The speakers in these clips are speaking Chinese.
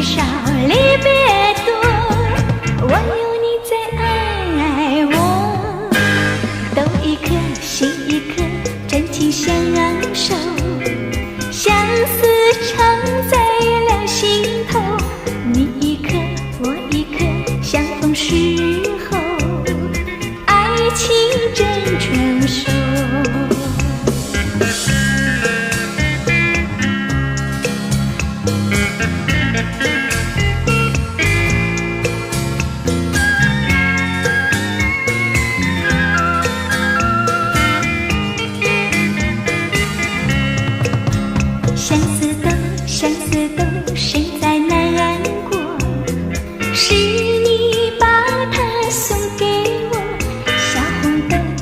少离别多，我有你在爱我，都一颗心一颗，真情相守，相思常在两心头，你一颗我一颗，相逢时候，爱情真成熟。相思豆，谁在难过？是你把它送给我，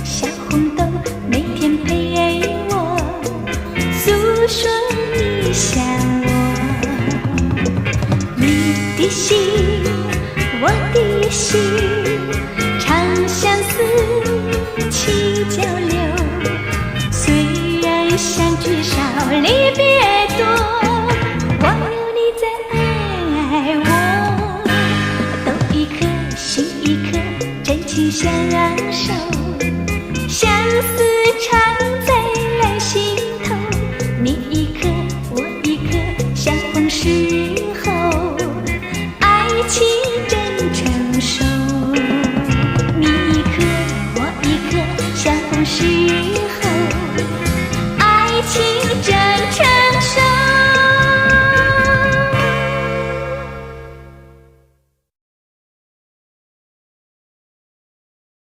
小红豆，每天陪我，诉说你想我。你的心，我的心，常相思，情交流。虽然相聚少，离别多，我有你在爱我，都一颗心一颗，真情相守，相思常